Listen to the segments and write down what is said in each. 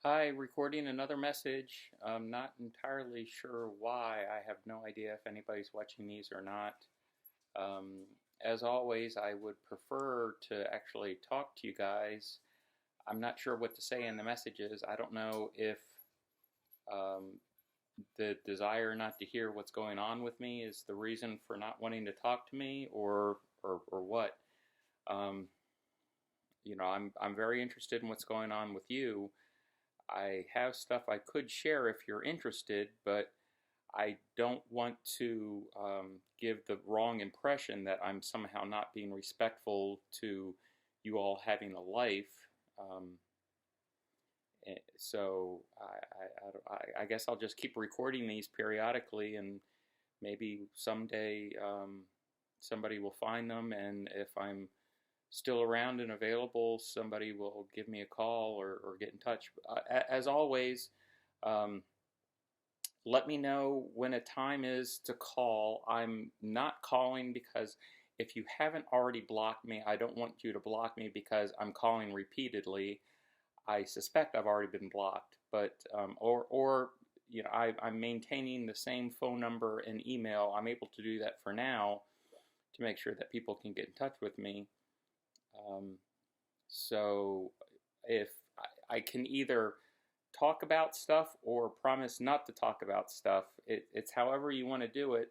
Hi, recording another message. I'm not entirely sure why. I have no idea if anybody's watching these or not. Um, as always, I would prefer to actually talk to you guys. I'm not sure what to say in the messages. I don't know if um, the desire not to hear what's going on with me is the reason for not wanting to talk to me, or what. Um, I'm very interested in what's going on with you. I have stuff I could share if you're interested, but I don't want to give the wrong impression that I'm somehow not being respectful to you all having a life. Um, so I guess I'll just keep recording these periodically, and maybe someday somebody will find them, and if I'm still around and available, somebody will give me a call or get in touch. As always, um, let me know when a time is to call. I'm not calling because if you haven't already blocked me, I don't want you to block me because I'm calling repeatedly. I suspect I've already been blocked, but I'm maintaining the same phone number and email. I'm able to do that for now to make sure that people can get in touch with me. Um, so if I can either talk about stuff or promise not to talk about stuff, it's however you want to do it.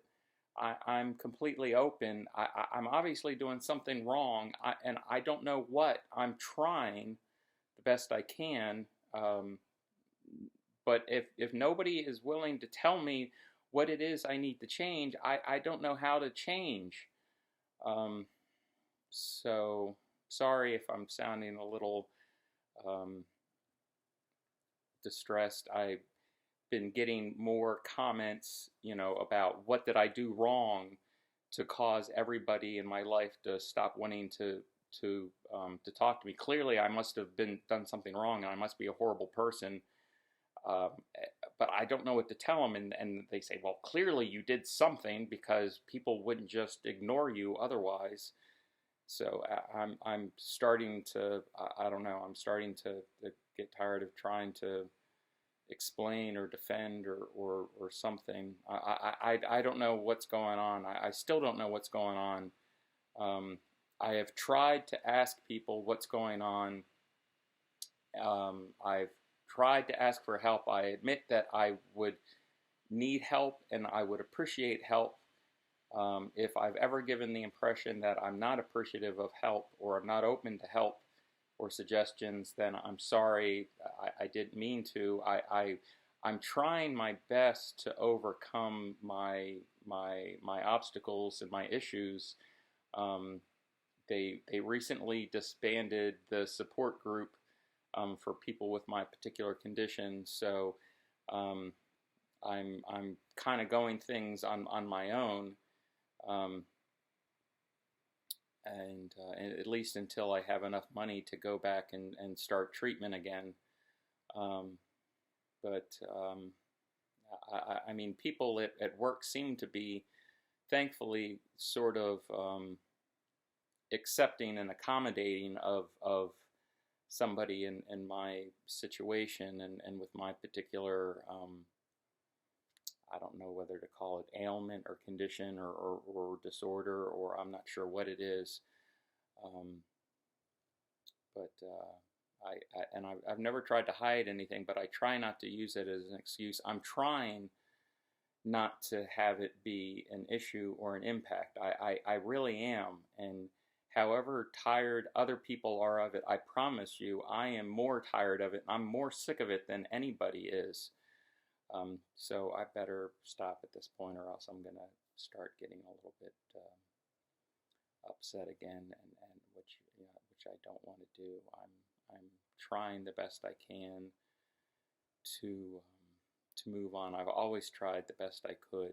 I'm completely open. I'm obviously doing something wrong, and I don't know what. I'm trying the best I can. Um, but if nobody is willing to tell me what it is I need to change, I don't know how to change. Um, so sorry if I'm sounding a little um, distressed. I've been getting more comments, about what did I do wrong to cause everybody in my life to stop wanting to talk to me. Clearly, I must have been done something wrong, and I must be a horrible person. Um, but I don't know what to tell them, and they say, "Well, clearly you did something because people wouldn't just ignore you otherwise." So I'm starting to I don't know, I'm starting to get tired of trying to explain or defend or something. I don't know what's going on. I still don't know what's going on. Um, I have tried to ask people what's going on. I've tried to ask for help. I admit that I would need help and I would appreciate help. If I've ever given the impression that I'm not appreciative of help or I'm not open to help or suggestions, then I'm sorry. I didn't mean to. I'm trying my best to overcome my obstacles and my issues. Um, they recently disbanded the support group for people with my particular condition, so um, I'm kind of going things on my own. Um, and at least until I have enough money to go back and start treatment again. Um, but I mean, people at work seem to be, thankfully, sort of accepting and accommodating of somebody in my situation and with my particular, I don't know whether to call it ailment or condition or disorder, or I'm not sure what it is. Um, but I've never tried to hide anything, but I try not to use it as an excuse. I'm trying not to have it be an issue or an impact. I really am. And however tired other people are of it, I promise you, I am more tired of it. I'm more sick of it than anybody is. So I better stop at this point, or else I'm going to start getting a little bit upset again, and which I don't want to do. I'm trying the best I can to move on. I've always tried the best I could.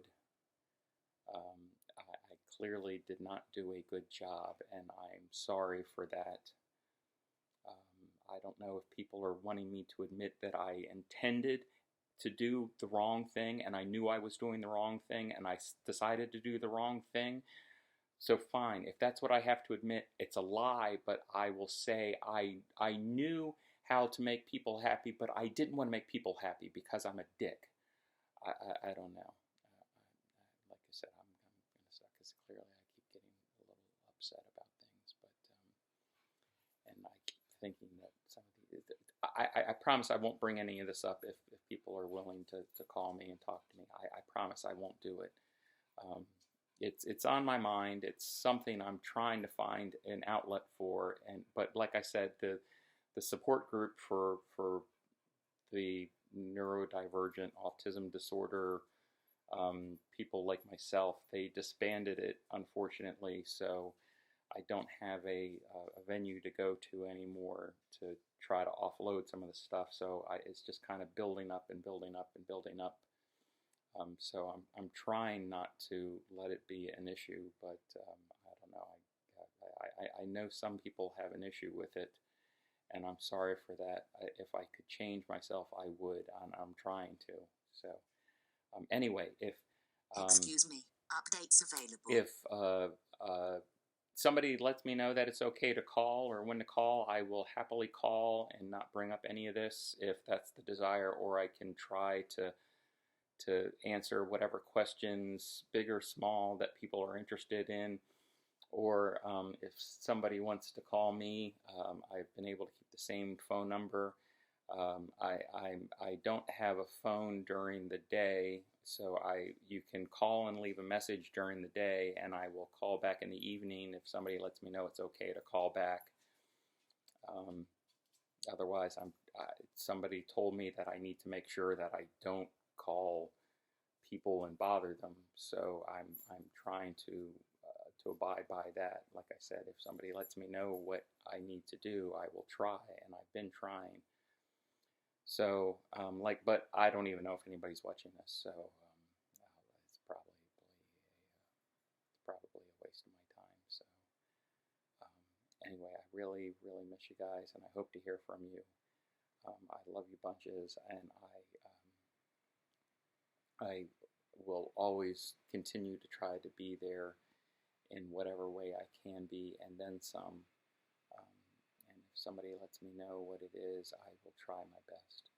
I clearly did not do a good job, and I'm sorry for that. I don't know if people are wanting me to admit that I intended to do the wrong thing and I knew I was doing the wrong thing and I decided to do the wrong thing. So fine, if that's what I have to admit, it's a lie, but I will say I knew how to make people happy, but I didn't want to make people happy because I'm a dick. I don't know. Like I said, I'm going to suck because clearly I keep getting a little upset about things, but and I keep thinking that some of the I promise I won't bring any of this up if people are willing to call me and talk to me. I promise I won't do it. Um, it's on my mind. It's something I'm trying to find an outlet for, but like I said, the support group for the neurodivergent autism disorder people like myself, they disbanded it, unfortunately. So I don't have a venue to go to anymore to try to offload some of the stuff. So it's just kind of building up and building up and building up. So I'm trying not to let it be an issue, but I don't know. I know some people have an issue with it, and I'm sorry for that. If I could change myself, I would. I'm trying to. So anyway, excuse me, updates available. If somebody lets me know that it's okay to call or when to call, I will happily call and not bring up any of this if that's the desire, or I can try to answer whatever questions, big or small, that people are interested in. Or if somebody wants to call me, I've been able to keep the same phone number. I don't have a phone during the day, so you can call and leave a message during the day, and I will call back in the evening if somebody lets me know it's okay to call back. Otherwise, somebody told me that I need to make sure that I don't call people and bother them, so I'm trying to abide by that. Like I said, if somebody lets me know what I need to do, I will try, and I've been trying. So, but I don't even know if anybody's watching this, so it's probably a waste of my time. So, anyway, I really, really miss you guys, and I hope to hear from you. I love you bunches, and I will always continue to try to be there in whatever way I can be, and then some. And if somebody lets me know what it is, I will try my best.